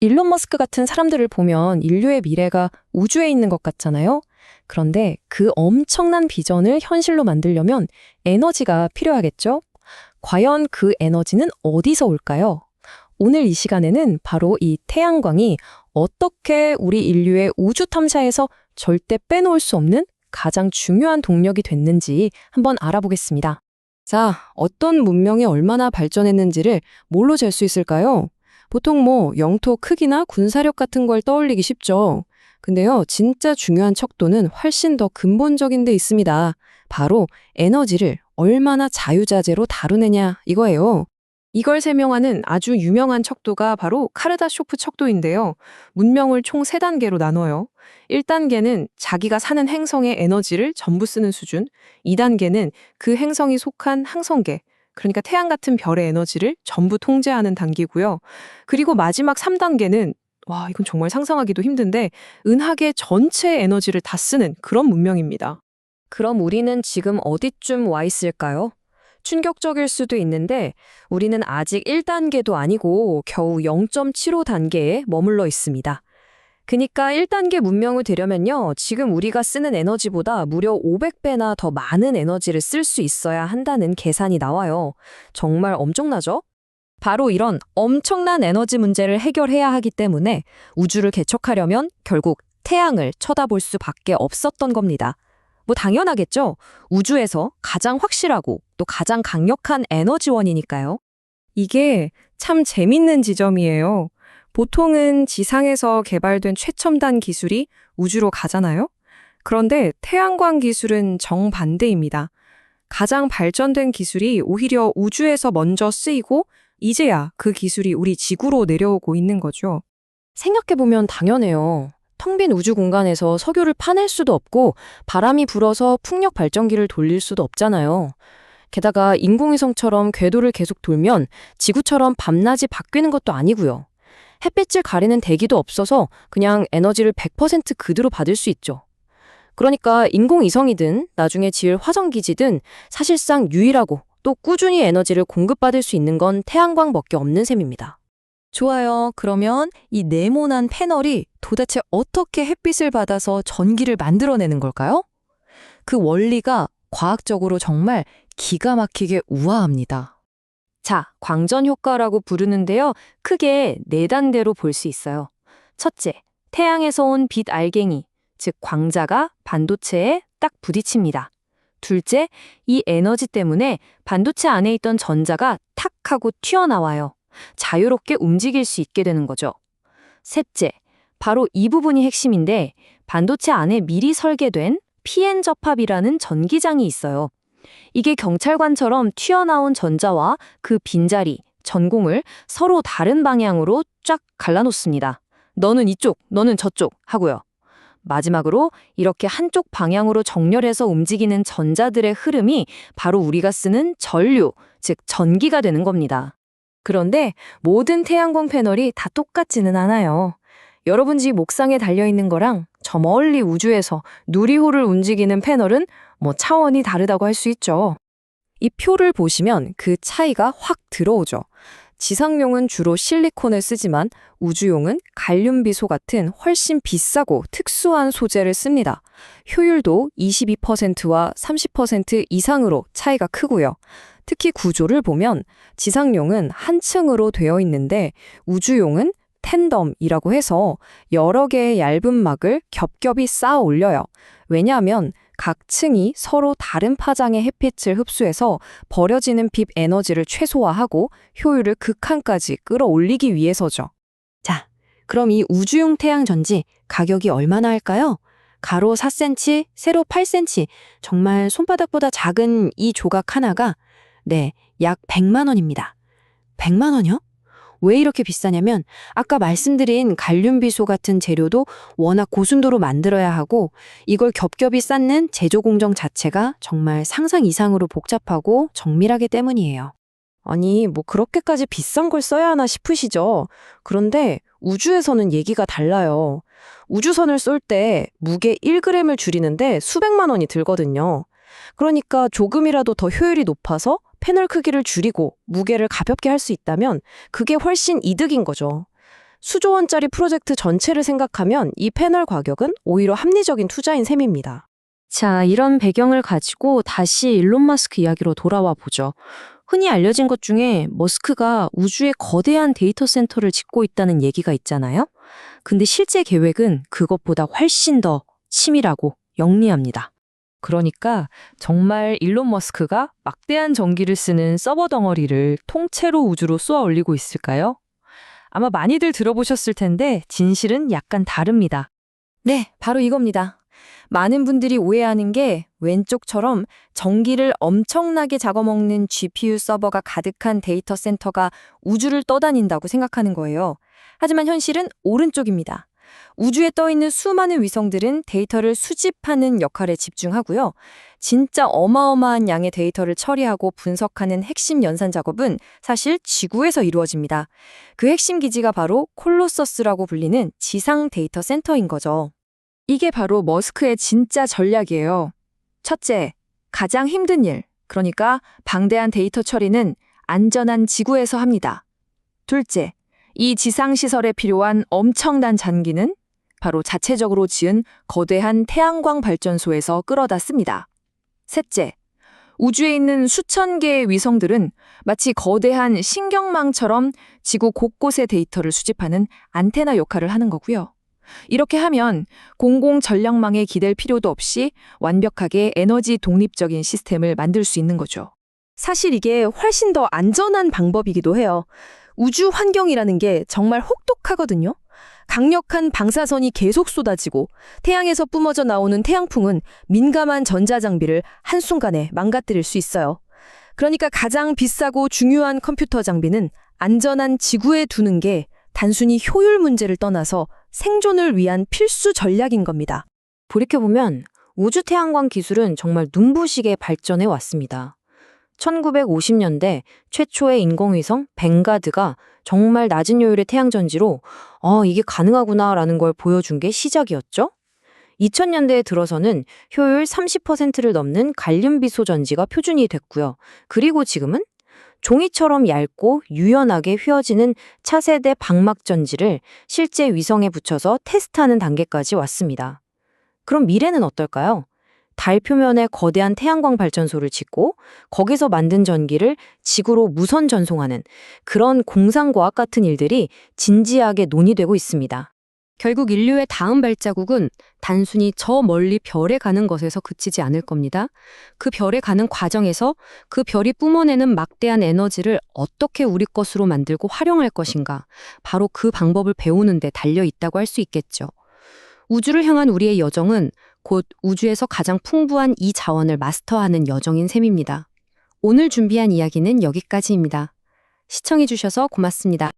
일론 머스크 같은 사람들을 보면 인류의 미래가 우주에 있는 것 같잖아요. 그런데 그 엄청난 비전을 현실로 만들려면 에너지가 필요하겠죠? 과연 그 에너지는 어디서 올까요? 오늘 이 시간에는 바로 이 태양광이 어떻게 우리 인류의 우주 탐사에서 절대 빼놓을 수 없는 가장 중요한 동력이 됐는지 한번 알아보겠습니다. 자, 어떤 문명이 얼마나 발전했는지를 뭘로 잴 수 있을까요? 보통 영토 크기나 군사력 같은 걸 떠올리기 쉽죠. 근데요, 진짜 중요한 척도는 훨씬 더 근본적인 데 있습니다. 바로 에너지를 얼마나 자유자재로 다루느냐 이거예요. 이걸 설명하는 아주 유명한 척도가 바로 카르다쇼프 척도인데요. 문명을 총 3단계로 나눠요. 1단계는 자기가 사는 행성의 에너지를 전부 쓰는 수준, 2단계는 그 행성이 속한 항성계, 그러니까 태양 같은 별의 에너지를 전부 통제하는 단계고요. 그리고 마지막 3단계는 이건 정말 상상하기도 힘든데 은하계 전체의 에너지를 다 쓰는 그런 문명입니다. 그럼 우리는 지금 어디쯤 와 있을까요? 충격적일 수도 있는데 우리는 아직 1단계도 아니고 겨우 0.75단계에 머물러 있습니다. 그러니까 1단계 문명을 되려면요, 지금 우리가 쓰는 에너지보다 무려 500배나 더 많은 에너지를 쓸 수 있어야 한다는 계산이 나와요. 정말 엄청나죠? 바로 이런 엄청난 에너지 문제를 해결해야 하기 때문에 우주를 개척하려면 결국 태양을 쳐다볼 수밖에 없었던 겁니다. 당연하겠죠. 우주에서 가장 확실하고 또 가장 강력한 에너지원이니까요. 이게 참 재밌는 지점이에요. 보통은 지상에서 개발된 최첨단 기술이 우주로 가잖아요. 그런데 태양광 기술은 정반대입니다. 가장 발전된 기술이 오히려 우주에서 먼저 쓰이고 이제야 그 기술이 우리 지구로 내려오고 있는 거죠. 생각해보면 당연해요. 텅 빈 우주 공간에서 석유를 파낼 수도 없고 바람이 불어서 풍력 발전기를 돌릴 수도 없잖아요. 게다가 인공위성처럼 궤도를 계속 돌면 지구처럼 밤낮이 바뀌는 것도 아니고요. 햇빛을 가리는 대기도 없어서 그냥 에너지를 100% 그대로 받을 수 있죠. 그러니까 인공위성이든 나중에 지을 화성기지든 사실상 유일하고 또 꾸준히 에너지를 공급받을 수 있는 건 태양광밖에 없는 셈입니다. 좋아요. 그러면 이 네모난 패널이 도대체 어떻게 햇빛을 받아서 전기를 만들어내는 걸까요? 그 원리가 과학적으로 정말 기가 막히게 우아합니다. 자, 광전 효과라고 부르는데요. 크게 4단계로 볼 수 있어요. 첫째, 태양에서 온 빛 알갱이, 즉 광자가 반도체에 딱 부딪힙니다. 둘째, 이 에너지 때문에 반도체 안에 있던 전자가 탁 하고 튀어나와요. 자유롭게 움직일 수 있게 되는 거죠. 셋째, 바로 이 부분이 핵심인데 반도체 안에 미리 설계된 PN 접합이라는 전기장이 있어요. 이게 경찰관처럼 튀어나온 전자와 그 빈자리, 전공을 서로 다른 방향으로 쫙 갈라놓습니다. 너는 이쪽, 너는 저쪽 하고요. 마지막으로 이렇게 한쪽 방향으로 정렬해서 움직이는 전자들의 흐름이 바로 우리가 쓰는 전류, 즉 전기가 되는 겁니다. 그런데 모든 태양광 패널이 다 똑같지는 않아요. 여러분 집 옥상에 달려있는 거랑 저 멀리 우주에서 누리호를 움직이는 패널은 차원이 다르다고 할 수 있죠. 이 표를 보시면 그 차이가 확 들어오죠. 지상용은 주로 실리콘을 쓰지만 우주용은 갈륨비소 같은 훨씬 비싸고 특수한 소재를 씁니다. 효율도 22%와 30% 이상으로 차이가 크고요. 특히 구조를 보면 지상용은 한 층으로 되어 있는데 우주용은 텐덤이라고 해서 여러 개의 얇은 막을 겹겹이 쌓아 올려요. 왜냐하면 각 층이 서로 다른 파장의 햇빛을 흡수해서 버려지는 빛 에너지를 최소화하고 효율을 극한까지 끌어올리기 위해서죠. 자, 그럼 이 우주용 태양전지 가격이 얼마나 할까요? 가로 4cm, 세로 8cm, 정말 손바닥보다 작은 이 조각 하나가 약 100만 원입니다. 100만 원이요? 왜 이렇게 비싸냐면 아까 말씀드린 갈륨비소 같은 재료도 워낙 고순도로 만들어야 하고 이걸 겹겹이 쌓는 제조 공정 자체가 정말 상상 이상으로 복잡하고 정밀하기 때문이에요. 아니, 그렇게까지 비싼 걸 써야 하나 싶으시죠? 그런데 우주에서는 얘기가 달라요. 우주선을 쏠 때 무게 1g을 줄이는데 수백만 원이 들거든요. 그러니까 조금이라도 더 효율이 높아서 패널 크기를 줄이고 무게를 가볍게 할 수 있다면 그게 훨씬 이득인 거죠. 수조 원짜리 프로젝트 전체를 생각하면 이 패널 가격은 오히려 합리적인 투자인 셈입니다. 자, 이런 배경을 가지고 다시 일론 머스크 이야기로 돌아와 보죠. 흔히 알려진 것 중에 머스크가 우주에 거대한 데이터 센터를 짓고 있다는 얘기가 있잖아요. 근데 실제 계획은 그것보다 훨씬 더 치밀하고 영리합니다. 그러니까 정말 일론 머스크가 막대한 전기를 쓰는 서버 덩어리를 통째로 우주로 쏘아 올리고 있을까요? 아마 많이들 들어보셨을 텐데 진실은 약간 다릅니다. 네, 바로 이겁니다. 많은 분들이 오해하는 게 왼쪽처럼 전기를 엄청나게 잡아먹는 GPU 서버가 가득한 데이터 센터가 우주를 떠다닌다고 생각하는 거예요. 하지만 현실은 오른쪽입니다. 우주에 떠있는 수많은 위성들은 데이터를 수집하는 역할에 집중하고요. 진짜 어마어마한 양의 데이터를 처리하고 분석하는 핵심 연산 작업은 사실 지구에서 이루어집니다. 그 핵심 기지가 바로 콜로서스라고 불리는 지상 데이터 센터인 거죠. 이게 바로 머스크의 진짜 전략이에요. 첫째, 가장 힘든 일, 그러니까 방대한 데이터 처리는 안전한 지구에서 합니다. 둘째, 이 지상시설에 필요한 엄청난 잔기는 바로 자체적으로 지은 거대한 태양광 발전소에서 끌어다 씁니다. 셋째, 우주에 있는 수천 개의 위성들은 마치 거대한 신경망처럼 지구 곳곳의 데이터를 수집하는 안테나 역할을 하는 거고요. 이렇게 하면 공공 전력망에 기댈 필요도 없이 완벽하게 에너지 독립적인 시스템을 만들 수 있는 거죠. 사실 이게 훨씬 더 안전한 방법이기도 해요. 우주 환경이라는 게 정말 혹독하거든요. 강력한 방사선이 계속 쏟아지고 태양에서 뿜어져 나오는 태양풍은 민감한 전자장비를 한순간에 망가뜨릴 수 있어요. 그러니까 가장 비싸고 중요한 컴퓨터 장비는 안전한 지구에 두는 게 단순히 효율 문제를 떠나서 생존을 위한 필수 전략인 겁니다. 돌이켜보면 우주 태양광 기술은 정말 눈부시게 발전해 왔습니다. 1950년대 최초의 인공위성 뱅가드가 정말 낮은 효율의 태양전지로 이게 가능하구나라는 걸 보여준 게 시작이었죠. 2000년대에 들어서는 효율 30%를 넘는 갈륨비소 전지가 표준이 됐고요. 그리고 지금은 종이처럼 얇고 유연하게 휘어지는 차세대 방막 전지를 실제 위성에 붙여서 테스트하는 단계까지 왔습니다. 그럼 미래는 어떨까요? 달 표면에 거대한 태양광 발전소를 짓고 거기서 만든 전기를 지구로 무선 전송하는 그런 공상과학 같은 일들이 진지하게 논의되고 있습니다. 결국 인류의 다음 발자국은 단순히 저 멀리 별에 가는 것에서 그치지 않을 겁니다. 그 별에 가는 과정에서 그 별이 뿜어내는 막대한 에너지를 어떻게 우리 것으로 만들고 활용할 것인가, 바로 그 방법을 배우는 데 달려 있다고 할 수 있겠죠. 우주를 향한 우리의 여정은 곧 우주에서 가장 풍부한 이 자원을 마스터하는 여정인 셈입니다. 오늘 준비한 이야기는 여기까지입니다. 시청해주셔서 고맙습니다.